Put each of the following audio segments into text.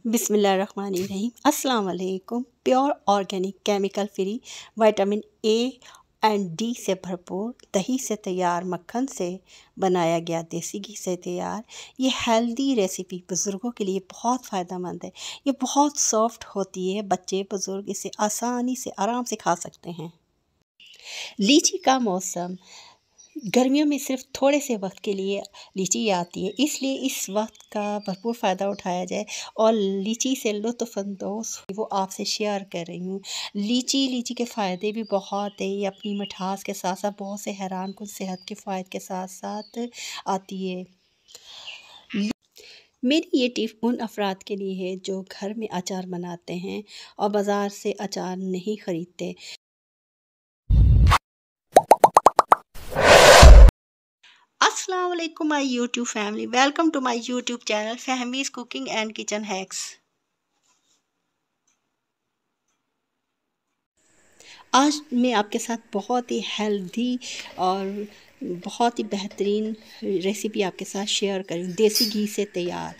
बिस्मिल्लाहिर्रहमानिर्रहीम। अस्सलाम वालेकुम। Pure organic chemical free vitamin A and D से भरपूर दही से तैयार मक्खन से बनाया गया देसी घी से तैयार ये हेल्दी रेसिपी बुज़ुर्गों के लिए बहुत फ़ायदेमंद है। ये बहुत सॉफ्ट होती है, बच्चे बुज़ुर्ग इसे आसानी से आराम से खा सकते हैं। लीची का मौसम गर्मियों में सिर्फ थोड़े से वक्त के लिए लीची आती है, इसलिए इस वक्त का भरपूर फ़ायदा उठाया जाए और लीची से लुत्फ़अंदोज़ वो आपसे शेयर कर रही हूँ। लीची के फ़ायदे भी बहुत हैं। ये अपनी मिठास के साथ साथ बहुत से हैरानकुन सेहत के फ़ायदे के साथ साथ आती है। मेरी ये टिप उन अफराद के लिए है जो घर में अचार बनाते हैं और बाज़ार से अचार नहीं ख़रीदते। अस्सलाम वालेकुम my YouTube family, welcome to my YouTube channel Fahmi's cooking and kitchen hacks. आज मैं आपके साथ बहुत ही हेल्दी और बहुत ही बेहतरीन रेसिपी आपके साथ शेयर कर रही हूँ। देसी घी से तैयार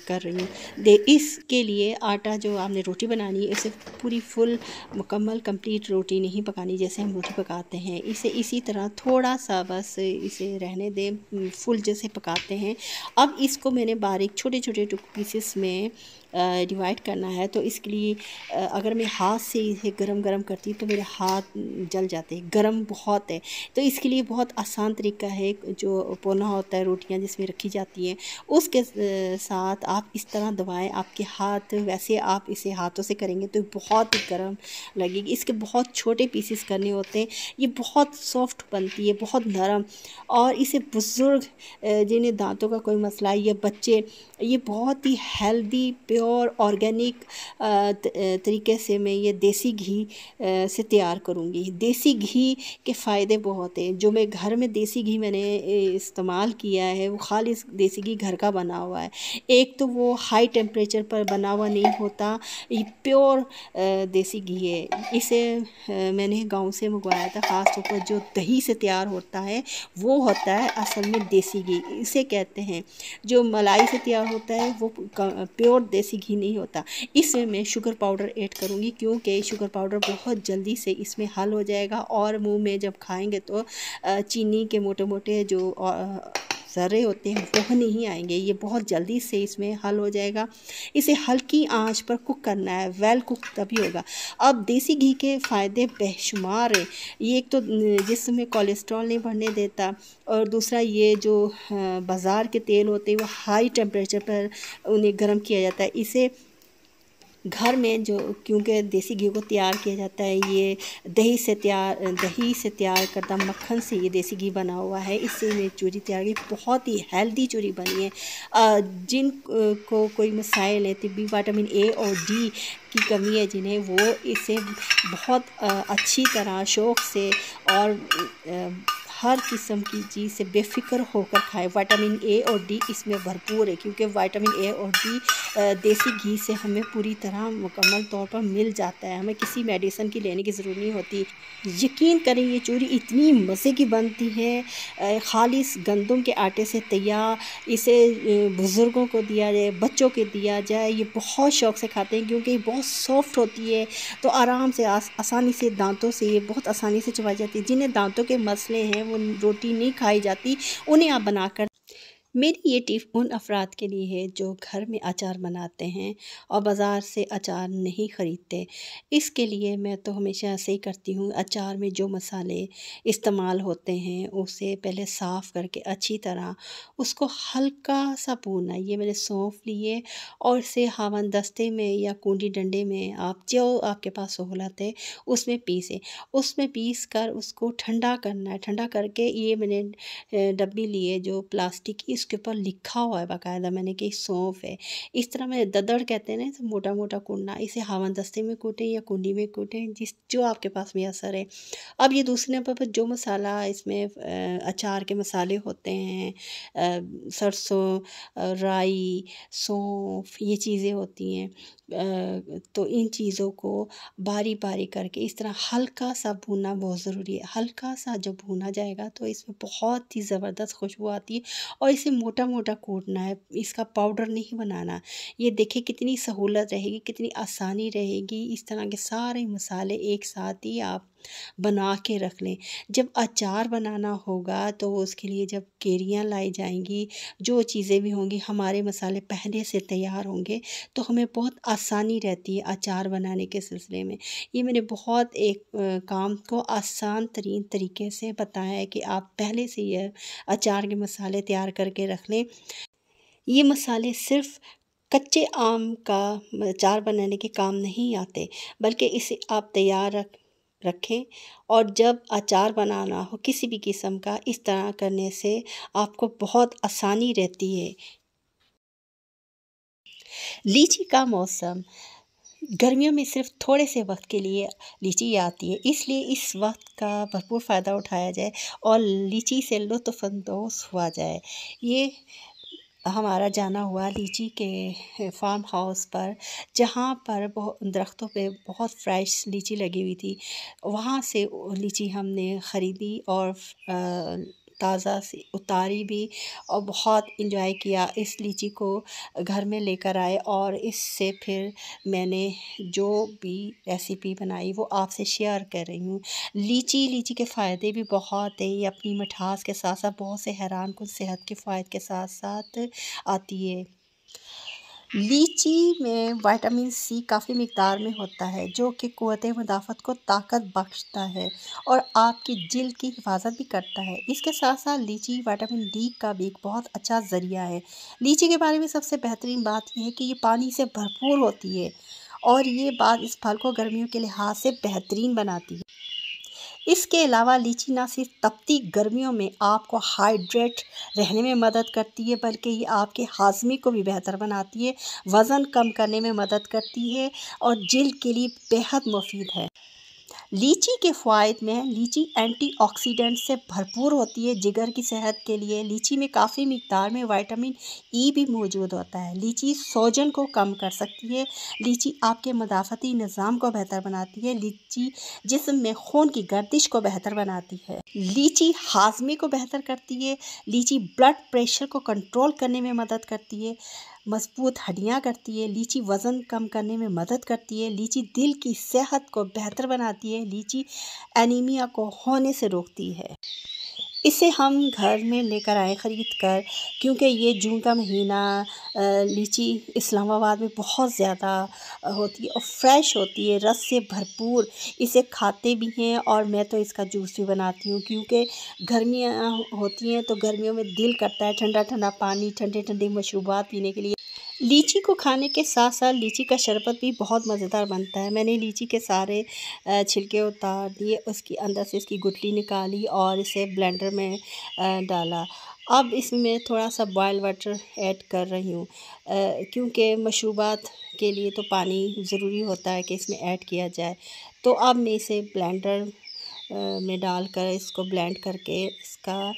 कर रही हूँ। इसके लिए आटा जो आपने रोटी बनानी है, इसे पूरी फुल मुकम्मल कंप्लीट रोटी नहीं पकानी जैसे हम रोटी पकाते हैं। इसे इसी तरह थोड़ा सा बस इसे रहने दें, फुल जैसे पकाते हैं। अब इसको मैंने बारीक छोटे छोटे पीसेस में डिवाइड करना है। तो इसके लिए अगर मैं हाथ से इसे गरम करती तो मेरे हाथ जल जाते, गरम बहुत है। तो इसके लिए बहुत आसान तरीका है, जो पोना होता है रोटियां जिसमें रखी जाती हैं उसके साथ आप इस तरह दबाएं, आपके हाथ वैसे आप इसे हाथों से करेंगे तो बहुत ही गर्म लगेगी। इसके बहुत छोटे पीसेस करने होते हैं। ये बहुत सॉफ्ट बनती है, बहुत नरम। और इसे बुज़ुर्ग जिन्हें दांतों का कोई मसला है या बच्चे, ये बहुत ही हेल्दी प्योर ऑर्गेनिक तरीके से मैं ये देसी घी से तैयार करूँगी। देसी घी के फ़ायदे बहुत हैं। जो मैं घर में देसी घी मैंने इस्तेमाल किया है वो खालिस देसी घी घर का बना हुआ है। एक तो वो हाई टेम्परेचर पर बना हुआ नहीं होता, ये प्योर देसी घी है। इसे मैंने गाँव से मंगवाया था। ख़ास तौर पर जो दही से तैयार होता है वो होता है असल में देसी घी, इसे कहते हैं। जो मलाई से तैयार होता है वो प्योर देसी घी नहीं होता। इसमें मैं शुगर पाउडर ऐड करूँगी क्योंकि शुगर पाउडर बहुत जल्दी से इसमें हल हो जाएगा और मुंह में जब खाएंगे तो चीनी के मोटे मोटे जो ज़र्रे होते हैं वो नहीं आएंगे। ये बहुत जल्दी से इसमें हल हो जाएगा। इसे हल्की आंच पर कुक करना है, वेल कुक तभी होगा। अब देसी घी के फ़ायदे बेशुमार हैं। ये एक तो जिसमें कोलेस्ट्रॉल नहीं बढ़ने देता, और दूसरा ये जो बाज़ार के तेल होते हैं वो हाई टेम्परेचर पर उन्हें गर्म किया जाता है। इसे घर में जो क्योंकि देसी घी को तैयार किया जाता है, ये दही से तैयार करता मक्खन से ये देसी घी बना हुआ है। इससे मैं चूरी तैयार की, बहुत ही हेल्दी चूरी बनी है। जिन को कोई मसाइल है, तिब्बी विटामिन ए और डी की कमी है जिन्हें, वो इसे बहुत अच्छी तरह शौक़ से और हर किस्म की चीज़ से बेफ़िक्र होकर खाएं। विटामिन ए और डी इसमें भरपूर है क्योंकि विटामिन ए और डी देसी घी से हमें पूरी तरह मुकम्मल तौर पर मिल जाता है। हमें किसी मेडिसिन की लेने की ज़रूरत नहीं होती। यकीन करें ये चूरी इतनी मज़े की बनती है, खालिस गंदम के आटे से तैयार। इसे बुज़ुर्गों को दिया जाए, बच्चों को दिया जाए, ये बहुत शौक़ से खाते हैं क्योंकि ये बहुत सॉफ्ट होती है। तो आराम से आसानी से दांतों से ये बहुत आसानी से चबाई जाती है। जिन्हें दांतों के मसले हैं, वो रोटी नहीं खाई जाती, उन्हें आप बनाकर। मेरी ये टिप उन अफराद के लिए है जो घर में अचार बनाते हैं और बाज़ार से अचार नहीं ख़रीदते। इसके लिए मैं तो हमेशा ऐसे ही करती हूँ। अचार में जो मसाले इस्तेमाल होते हैं उसे पहले साफ़ करके अच्छी तरह उसको हल्का सा भूनना। ये मैंने सौंफ लिए और इसे हावन दस्ते में या कूंडी डंडे में, आप जो आपके पास सहूलत है उसमें पीसें। उसमें पीस कर उसको ठंडा करना है। ठंडा करके ये मैंने डब्बी ली है जो प्लास्टिक की, इसके ऊपर लिखा हुआ है बाकायदा मैंने कि सौंफ है। इस तरह में ददड़ कहते हैं ना, तो मोटा मोटा कूटना। इसे हावन दस्ते में कूटें या कुंडी में कूटें, जो आपके पास मैसर है। अब ये दूसरे नंबर पर जो मसाला इसमें अचार के मसाले होते हैं, सरसों, राई, सौंफ, ये चीज़ें होती हैं। तो इन चीज़ों को बारी बारी करके इस तरह हल्का सा भूनना बहुत ज़रूरी है। हल्का सा जब भूना जाएगा तो इसमें बहुत ही ज़बरदस्त खुशबू आती है और इसे मोटा मोटा कूटना है, इसका पाउडर नहीं बनाना। ये देखिए कितनी सहूलत रहेगी, कितनी आसानी रहेगी। इस तरह के सारे मसाले एक साथ ही आप बना के रख लें। जब अचार बनाना होगा तो उसके लिए जब कैरियाँ लाई जाएंगी, जो चीज़ें भी होंगी, हमारे मसाले पहले से तैयार होंगे, तो हमें बहुत आसानी रहती है अचार बनाने के सिलसिले में। ये मैंने बहुत एक काम को आसान तरीन तरीके से बताया है कि आप पहले से ये अचार के मसाले तैयार करके रख लें। ये मसाले सिर्फ़ कच्चे आम का अचार बनाने के काम नहीं आते, बल्कि इसे आप तैयार रखें, और जब अचार बनाना हो किसी भी किस्म का, इस तरह करने से आपको बहुत आसानी रहती है। लीची का मौसम गर्मियों में सिर्फ थोड़े से वक्त के लिए लीची आती है, इसलिए इस वक्त का भरपूर फ़ायदा उठाया जाए और लीची से लुत्फ़अंदोज़ हुआ जाए। ये हमारा जाना हुआ लीची के फार्म हाउस पर, जहाँ पर दरख्तों पे बहुत फ्रेश लीची लगी हुई थी, वहाँ से लीची हमने ख़रीदी और ताज़ा से उतारी भी और बहुत इंजॉय किया। इस लीची को घर में लेकर आए और इससे फिर मैंने जो भी रेसिपी बनाई वो आपसे शेयर कर रही हूँ। लीची के फ़ायदे भी बहुत हैं। ये अपनी मिठास के साथ साथ बहुत से हैरान कुन सेहत के फ़ायदे के साथ साथ आती है। लीची में विटामिन सी काफ़ी मिकदार में होता है, जो कि क़ुव्वत मुदाफ़त को ताकत बख्शता है और आपकी जिल्द की हिफाजत भी करता है। इसके साथ साथ लीची विटामिन डी का भी एक बहुत अच्छा ज़रिया है। लीची के बारे में सबसे बेहतरीन बात यह है कि ये पानी से भरपूर होती है, और ये बात इस फल को गर्मियों के लिहाज से बेहतरीन बनाती है। इसके अलावा लीची ना सिर्फ तपती गर्मियों में आपको हाइड्रेट रहने में मदद करती है, बल्कि ये आपके हाज़मे को भी बेहतर बनाती है, वज़न कम करने में मदद करती है और जिल्द के लिए बेहद मुफीद है। लीची के फ़वाइद में लीची एंटीऑक्सीडेंट से भरपूर होती है। जिगर की सेहत के लिए लीची में काफ़ी मिकदार में विटामिन ई भी मौजूद होता है। लीची सोजन को कम कर सकती है। लीची आपके मदाफ़ती निज़ाम को बेहतर बनाती है। लीची जिस्म में खून की गर्दिश को बेहतर बनाती है। लीची हाज़मे को बेहतर करती है। लीची ब्लड प्रेशर को कंट्रोल करने में मदद करती है, मजबूत हड्डियाँ करती है। लीची वज़न कम करने में मदद करती है। लीची दिल की सेहत को बेहतर बनाती है। लीची एनीमिया को होने से रोकती है। इसे हम घर में लेकर आए ख़रीद कर, क्योंकि ये जून का महीना लीची इस्लामाबाद में बहुत ज़्यादा होती है और फ्रेश होती है, रस से भरपूर। इसे खाते भी हैं और मैं तो इसका जूस भी बनाती हूँ, क्योंकि गर्मियाँ होती हैं तो गर्मियों में दिल करता है ठंडा ठंडा पानी, ठंडे ठंडे मशरूबात पीने के लिए। लीची को खाने के साथ साथ लीची का शरबत भी बहुत मज़ेदार बनता है। मैंने लीची के सारे छिलके उतार दिए, उसके अंदर से इसकी गुठली निकाली और इसे ब्लेंडर में डाला। अब इसमें थोड़ा सा बॉयल वाटर ऐड कर रही हूँ, क्योंकि मशरूबात के लिए तो पानी ज़रूरी होता है कि इसमें ऐड किया जाए। तो अब मैं इसे ब्लेंडर में डालकर इसको ब्लेंड करके इसका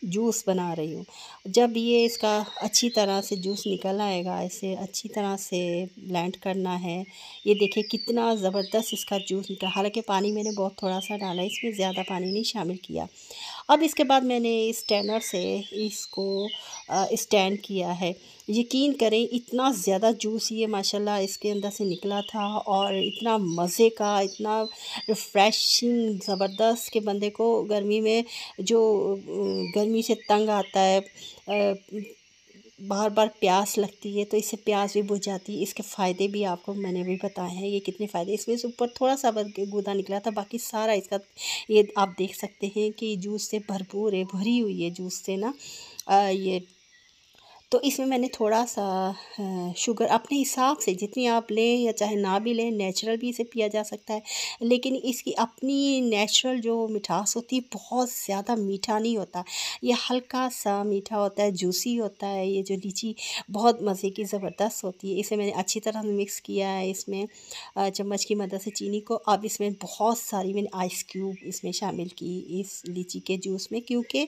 जूस बना रही हूँ। जब ये इसका अच्छी तरह से जूस निकल आएगा, इसे अच्छी तरह से ब्लेंड करना है। ये देखिए कितना ज़बरदस्त इसका जूस निकला। हालांकि पानी मैंने बहुत थोड़ा सा डाला, इसमें ज़्यादा पानी नहीं शामिल किया। अब इसके बाद मैंने स्टैनर से इसको स्टैंड किया है। यकीन करें इतना ज़्यादा जूस ये माशाल्लाह इसके अंदर से निकला था, और इतना मज़े का, इतना रिफ़्रेशिंग ज़बरदस्त कि बंदे को गर्मी में जो गर्मी से तंग आता है, बार बार प्यास लगती है, तो इससे प्यास भी बुझ जाती है। इसके फ़ायदे भी आपको मैंने भी बताए हैं, ये कितने फ़ायदे। इसमें से ऊपर थोड़ा सा गूदा निकला था, बाकी सारा इसका ये आप देख सकते हैं कि जूस से भरपूर है, भरी हुई है जूस से ना। ये तो इसमें मैंने थोड़ा सा शुगर अपने हिसाब से, जितनी आप लें या चाहे ना भी लें, नेचुरल भी इसे पिया जा सकता है, लेकिन इसकी अपनी नेचुरल जो मिठास होती है, बहुत ज़्यादा मीठा नहीं होता, ये हल्का सा मीठा होता है, जूसी होता है। ये जो लीची बहुत मज़े की ज़बरदस्त होती है। इसे मैंने अच्छी तरह मिक्स किया है इसमें चम्मच की मदद से चीनी को। अब इसमें बहुत सारी मैंने आइस क्यूब इसमें शामिल की इस लीची के जूस में, क्योंकि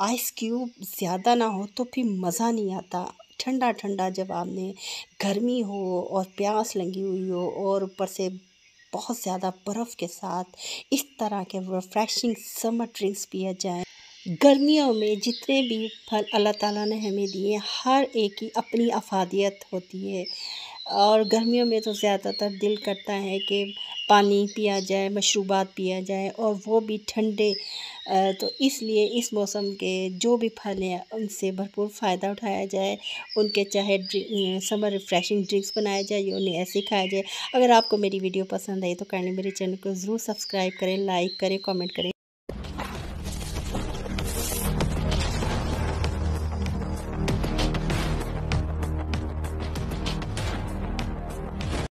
आइस क्यूब ज़्यादा ना हो तो फिर मज़ा नहीं आता। ठंडा ठंडा जब आपने गर्मी हो और प्यास लगी हुई हो और ऊपर से बहुत ज़्यादा बर्फ़ के साथ इस तरह के रिफ़्रेशिंग समर ड्रिंक्स पिया जाए, गर्मियों में जितने भी फल अल्लाह ताला ने हमें दिए, हर एक की अपनी अफादियत होती है। और गर्मियों में तो ज़्यादातर दिल करता है कि पानी पिया जाए, मशरूबात पिया जाए, और वो भी ठंडे। तो इसलिए इस मौसम के जो भी फल हैं उनसे भरपूर फ़ायदा उठाया जाए। उनके चाहे समर रिफ़्रेशिंग ड्रिंक्स बनाया जाए या उन्हें ऐसे ही खाया जाए। अगर आपको मेरी वीडियो पसंद आई तो काइंडली मेरे चैनल को ज़रूर सब्सक्राइब करें, लाइक करें, कमेंट करें।